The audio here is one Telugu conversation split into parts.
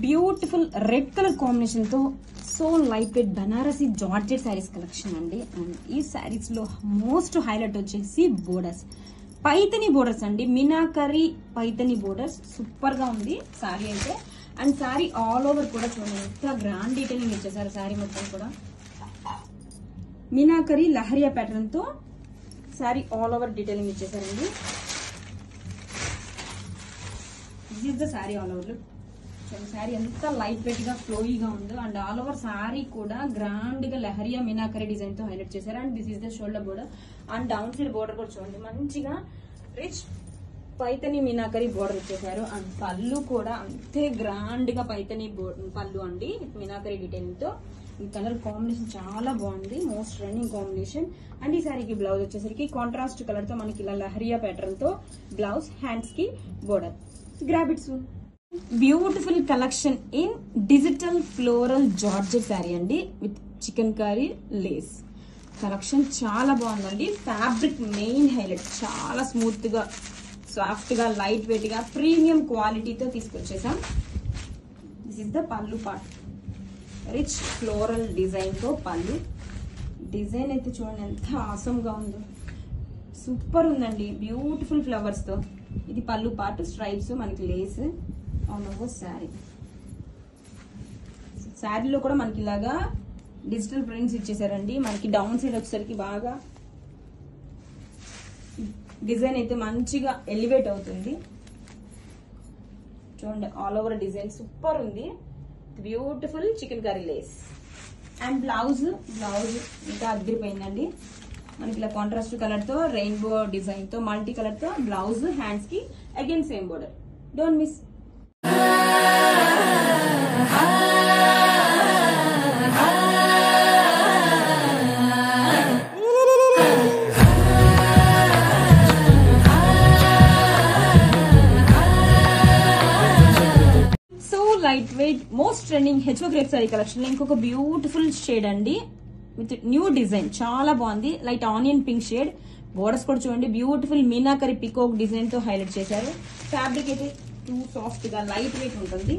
బ్యూటిఫుల్ రెడ్ కలర్ కాంబినేషన్ తో so light wait Banarasi georgette saris collection అండి. అండ్ ఈ శారీస్ లో మోస్ట్ హైలైట్ వచ్చేసి బోర్డర్స్, పైతని బోర్డర్స్ అండి. మీనాకరీ పైతని బోర్డర్స్ సూపర్ గా ఉంది శారీ అయితే. అండ్ శారీ ఆల్ ఓవర్ కూడా చూడండి ఎంత గ్రాండ్ డీటెయిలింగ్ ఇచ్చేసారు. శారీ మొత్తం కూడా మీనాకరీ లహరియా ప్యాటర్న్ తో శారీ ఆల్ ఓవర్ డీటెయిలింగ్ ఇచ్చేసారండి. This is the sari all over look. Sari ఎంత లైట్ వెయిట్ గా ఫ్లోయిగా ఉందో. అండ్ ఆల్ ఓవర్ శారీ కూడా గ్రాండ్ గా లహరియా మీనాకరీ డిజైన్ తో హైలైట్ చేశారు. And this is the shoulder border. And down side border కూడా చూడండి మంచిగా రిచ్ పైతని మీనాకరీ బోర్డర్ ఇచ్చేసారు. అండ్ పళ్ళు కూడా అంతే గ్రాండ్ గా పైతని పళ్ళు అండి మీనాకరీ డీటెయిలింగ్ తో. ఈ కలర్ కాంబినేషన్ చాలా బాగుంది, మోస్ట్ రన్నింగ్ కాంబినేషన్. అండ్ ఈ సారీకి బ్లౌజ్ వచ్చేసరికి కాంట్రాస్ట్ కలర్ తో మనకి ఇలా లహరియా ప్యాటర్న్ తో బ్లౌజ్, హ్యాండ్స్ కి border. Grab it soon. Beautiful collection in digital floral georgette sari అండి with chicken curry lace. Collection చాలా బాగుందండి. ఫ్యాబ్రిక్ మెయిన్ హైలైట్, చాలా స్మూత్ గా సాఫ్ట్ గా లైట్ వెయిట్ గా ప్రీమియం క్వాలిటీతో తీసుకొచ్చేసాం. This is the pallu part. Rich floral design తో పళ్ళు. డిజైన్ అయితే చూడండి ఎంత ఆసమ్ గా ఉందో, సూపర్ ఉందండి. బ్యూటిఫుల్ ఫ్లవర్స్ తో ఇది పళ్ళు పార్ట్, స్ట్రైప్స్ మనకి లేస్ ఆల్ ఓవర్ శారీ. శారీలో కూడా మనకి ఇలాగా డిజిటల్ ప్రింట్స్ ఇచ్చేసారండి. మనకి డౌన్ సైడ్ వచ్చేసరికి బాగా డిజైన్ అయితే మంచిగా ఎలివేట్ అవుతుంది. చూడండి ఆల్ ఓవర్ డిజైన్ సూపర్ ఉంది. Beautiful chicken curry lace. And blouse ఇంకా అదిరిపోయిందండి. మనకి ఇలా కాంట్రాస్ట్ కలర్ తో రెయిన్బో డిజైన్ తో మల్టీ కలర్ తో బ్లౌజ్, హ్యాండ్స్ కి again same border. Don't miss. Light weight most trending HO grape sari collection లో ఇంకొక బ్యూటిఫుల్ షేడ్ అండి విత్ న్యూ డిజైన్. చాలా బాగుంది. Light onion pink shade. Borders కూడా చూడండి బ్యూటిఫుల్ మీనాకరీ పికాక్ డిజైన్ తో హైలైట్ చేశారు. ఫ్యాబ్రిక్ అయితే టూ సాఫ్ట్ గా లైట్ వెయిట్ ఉంటుంది.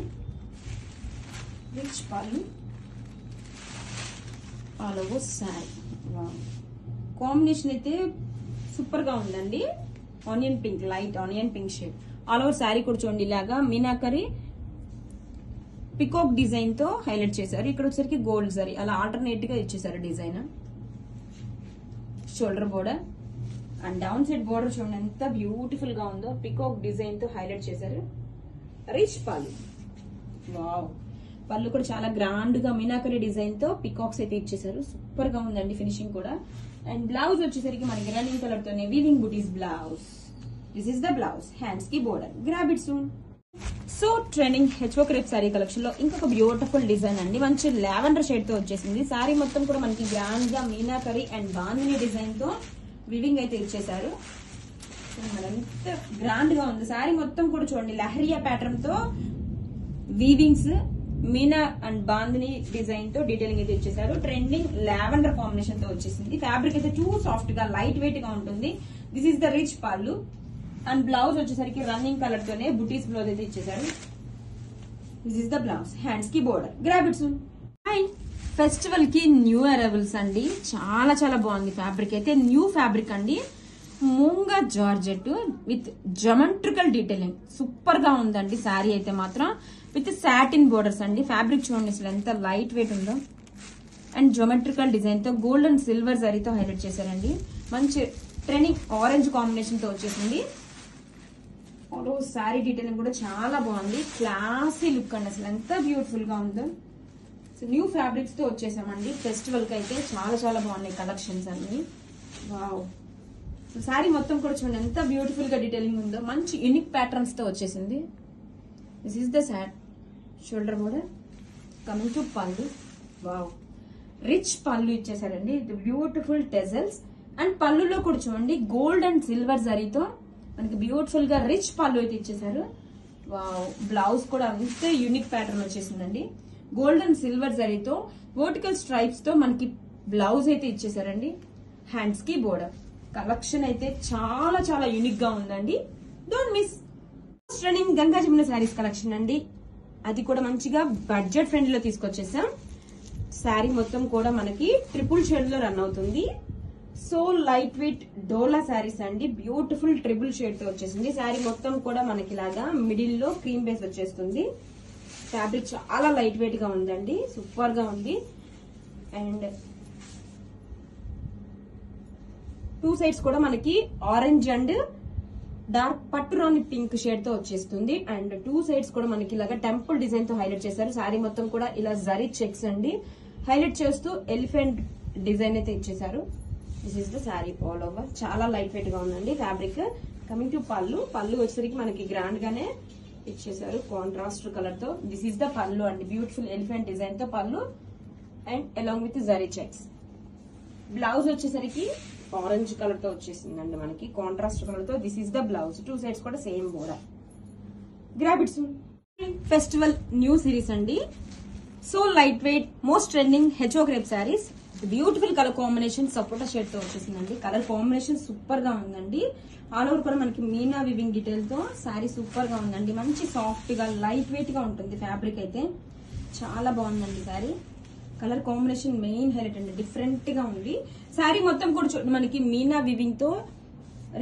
రిచ్ పళ్ళు, ఆల్ ఓవర్ శారీ. కాంబినేషన్ అయితే సూపర్ గా ఉందండి. Onion pink, light onion pink shade. All over sari కూడా చూడండి ఇలాగా మీనాకరీ పికాక్ డిజైన్ తో హైలైట్ చేశారు. ఇక్కడ వచ్చేసరికి గోల్డ్ జరీ అలా ఆల్టర్నేట్ గా ఇచ్చేసారు design. Shoulder border and down side border చూడండి ఎంత బ్యూటిఫుల్ గా ఉందో. పికాక్ డిజైన్ తో హైలైట్ చేశారు. రిచ్ పళ్ళు. వావ్, పళ్ళు కూడా చాలా గ్రాండ్ గా మీనాకరీ డిజైన్ తో పికాక్స్ అయితే ఇచ్చేసారు. సూపర్ గా ఉందండి ఫినిషింగ్ కూడా. అండ్ బ్లౌజ్ వచ్చేసరికి మనకి రన్నింగ్ కలర్ తోనే weaving buttis blouse. This is the blouse, hands కి border. Grab it soon. So trending హెచ్ఓ క్రేప్ శారీ కలెక్షన్ లో ఇంకొక బ్యూటిఫుల్ డిజైన్ అండి. మంచి లావెండర్ షేడ్ తో వచ్చేసింది. శారీ మొత్తం కూడా మనకి గ్రాండ్ గా మీనాకరీ అండ్ బాందిని డిజైన్ తో వివింగ్ అయితే ఇచ్చేసారు. ఎంత గ్రాండ్ గా ఉంది. శారీ మొత్తం కూడా చూడండి లహరియా ప్యాటర్న్ తో weavings, meena and bandhani design తో డీటెయిలింగ్ అయితే ఇచ్చేసారు. ట్రెండింగ్ లావెండర్ కాంబినేషన్ తో వచ్చేసింది. ఫ్యాబ్రిక్ అయితే టూ సాఫ్ట్ గా లైట్ వెయిట్ గా ఉంటుంది. This is the rich pallu. And blouse వచ్చేసరికి రన్నింగ్ కలర్ తోనే బుటీస్ బ్లౌజ్ అయితే ఇచ్చేసారు. This is the blouse, hands కి border. Grab it soon. And festival కి న్యూ అరైవల్స్ అండి. చాలా చాలా బాగుంది. ఫ్యాబ్రిక్ అయితే న్యూ ఫ్యాబ్రిక్ అండి. Moonga georgette with జమెట్రికల్ detailing super గా ఉందండి. శారీ అయితే మాత్రం విత్ సాటిన్ బోర్డర్స్ అండి. ఫ్యాబ్రిక్ చూడండి అసలు ఎంత లైట్ వెయిట్ ఉందో. అండ్ జమెట్రికల్ డిజైన్ తో గోల్డ్ అండ్ సిల్వర్ జరీతో హైలైట్ చేశారండి. మంచి ట్రెండింగ్ ఆరెంజ్ కాంబినేషన్ తో వచ్చేసింది. శారీ డీటెయిలింగ్ కూడా చాలా బాగుంది. క్లాసీ లుక్ అండి, అసలు ఎంత బ్యూటిఫుల్ గా ఉందో. సో న్యూ ఫ్యాబ్రిక్స్ తో వచ్చేసామండి. ఫెస్టివల్ కి అయితే చాలా చాలా బాగున్నాయి కలెక్షన్స్ అన్ని. వావ్, సో శారీ మొత్తం కూడా చూడండి ఎంత బ్యూటిఫుల్ గా డీటెయిలింగ్ ఉందో. మంచి యూనిక్ ప్యాటర్న్స్ తో వచ్చేసింది. This is the shoulder border. Coming to పళ్ళు. వావ్, రిచ్ పళ్ళు ఇచ్చేసారండి. బ్యూటిఫుల్ టెజల్స్. అండ్ పళ్ళులో కూడా చూడండి గోల్డ్ అండ్ సిల్వర్ జరీతో మనకి బ్యూటిఫుల్ గా రిచ్ పళ్ళు అయితే ఇచ్చేసారు. వావ్, బ్లౌజ్ కూడా అంతే యూనిక్ ప్యాటర్న్ వచ్చేసిందండి. గోల్డ్ అండ్ సిల్వర్ జరీతో వర్టికల్ స్ట్రైప్స్ తో మనకి బ్లౌజ్ అయితే ఇచ్చేసారండి. హ్యాండ్స్ కి బోర్డర్. కలెక్షన్ అయితే చాలా చాలా యూనిక్ గా ఉందండి. Don't miss. Trending Ganga Jamuna saris collection అండి. అది కూడా మంచిగా బడ్జెట్ ఫ్రెండ్లీలో తీసుకొచ్చేసాం. శారీ మొత్తం కూడా మనకి ట్రిపుల్ షేడ్ లో రన్ అవుతుంది. సో లైట్ వెయిట్ డోలా శారీస్ అండి. బ్యూటిఫుల్ ట్రిపుల్ షేడ్ తో వచ్చేసింది. శారీ మొత్తం కూడా మనకి ఇలాగా మిడిల్ లో క్రీమ్ బేస్ వచ్చేస్తుంది. ఫ్యాబ్రిక్ చాలా లైట్ వెయిట్ గా ఉందండి, సూపర్ గా ఉంది. అండ్ టూ సైడ్స్ కూడా మనకి ఆరెంజ్ అండ్ డార్క్ పట్టు రాని పింక్ షేడ్ తో వచ్చేస్తుంది. అండ్ టూ సైడ్స్ కూడా మనకి ఇలాగా టెంపుల్ డిజైన్ తో హైలైట్ చేశారు. శారీ మొత్తం కూడా ఇలా జరీ చెక్స్ అండి హైలైట్ చేస్తూ ఎలిఫెంట్ డిజైన్ అయితే ఇచ్చేసారు. This is the sari all over. చాలా లైట్ వెయిట్ గా ఉందండి ఫ్యాబ్రిక్. కమింగ్ టు పళ్ళు వచ్చేసరికి మనకి గ్రాండ్ గానే ఇచ్చేసారు కాంట్రాస్ట్ కలర్ తో. దిస్ ఇస్ ద పళ్ళు అండి, బ్యూటిఫుల్ ఎలిఫెంట్ డిజైన్ తో pallu and along with zari checks. Blouse వచ్చేసరికి ఆరెంజ్ కలర్ తో వచ్చేసిందండి మనకి కాంట్రాస్ట్ కలర్ తో. This is the blouse. Two sides కూడా same border. Grab it soon. Festival new series అండి. So light weight most trending హెచ్ఓ crepe saris. Beautiful colour combination sapota shade తో వచ్చేసిందండి. కలర్ కాంబినేషన్ సూపర్ గా ఉందండి. ఆల్ ఓవర్ కూడా మనకి మీనా వివింగ్ డీటెయిల్ తో శారీ సూపర్ గా ఉందండి. మంచి సాఫ్ట్ గా లైట్ వెయిట్ గా ఉంటుంది ఫ్యాబ్రిక్ అయితే. చాలా బాగుందండి sari. Colour combination main highlight అండి, డిఫరెంట్ గా ఉంది. శారీ మొత్తం కూడా చూడండి మనకి మీనా వివింగ్ తో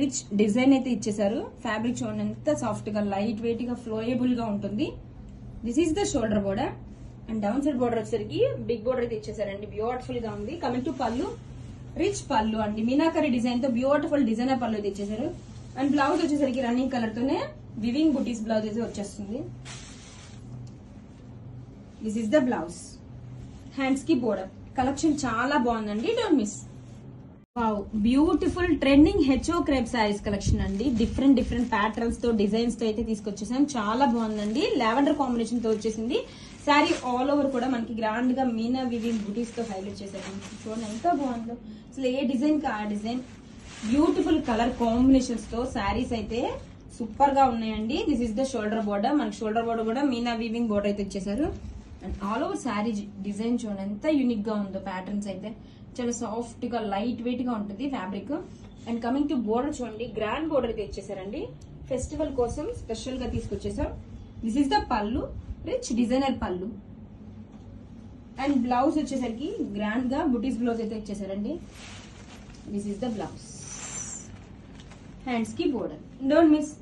రిచ్ డిజైన్ అయితే ఇచ్చేసారు. ఫ్యాబ్రిక్ చూడండి ఎంత సాఫ్ట్ గా లైట్ వెయిట్ గా ఫ్లోయబుల్ గా ఉంటుంది. This is the shoulder border and down side border వచ్చేసరికి బిగ్ బోర్డర్ అయితే ఇచ్చేసారండి. బ్యూటిఫుల్ గా ఉంది. కమింగ్ టు పళ్ళు, రిచ్ పళ్ళు అండి. మీనాకరీ డిజైన్ తో బ్యూటిఫుల్ డిజైనర్ పళ్ళు అయితే ఇచ్చేసారు. అండ్ బ్లౌజ్ వచ్చేసరికి రన్నింగ్ కలర్ తోనే వివింగ్ బుటీస్ బ్లౌజ్ అయితే వచ్చేస్తుంది. This is the blouse. Hands కి బోర్డర్. కలెక్షన్ చాలా బాగుందండి, don't miss. Wow, beautiful trending హెచ్ఓ క్రేప్ శారీస్ కలెక్షన్ అండి. డిఫరెంట్ ప్యాటర్న్స్ తో డిజైన్స్ తో అయితే తీసుకొచ్చేసాం. చాలా బాగుందండి. లావెండర్ కాంబినేషన్ తో వచ్చేసింది. శారీ ఆల్ ఓవర్ కూడా మనకి గ్రాండ్ గా మీనా వివింగ్ బుటీస్ తో హైలైట్ చేశారు. చూడండి ఎంత బాగుందో. అసలు ఏ డిజైన్ కి ఆ డిజైన్. బ్యూటిఫుల్ కలర్ కాంబినేషన్స్ తో శారీస్ అయితే సూపర్ గా ఉన్నాయండి. This is the shoulder border. మనకి షోల్డర్ బోర్డర్ కూడా మీనా వివింగ్ బోర్డర్ అయితే ఇచ్చేసారు. And all over sari design చూడండి ఎంత యూనిక్ గా ఉందో. ప్యాటర్న్స్ అయితే చాలా సాఫ్ట్ గా లైట్ వెయిట్ గా ఉంటుంది fabric. And coming to border చూడండి, గ్రాండ్ బోర్డర్ అయితే ఇచ్చేసారండి. ఫెస్టివల్ కోసం స్పెషల్ గా తీసుకొచ్చేసాం. This is the pallu, rich designer pallu. And blouse వచ్చేసరికి గ్రాండ్ గా బుటీస్ బ్లౌజ్ అయితే ఇచ్చేసారండి. This is the blouse. Hands కి బోర్డర్. Don't miss.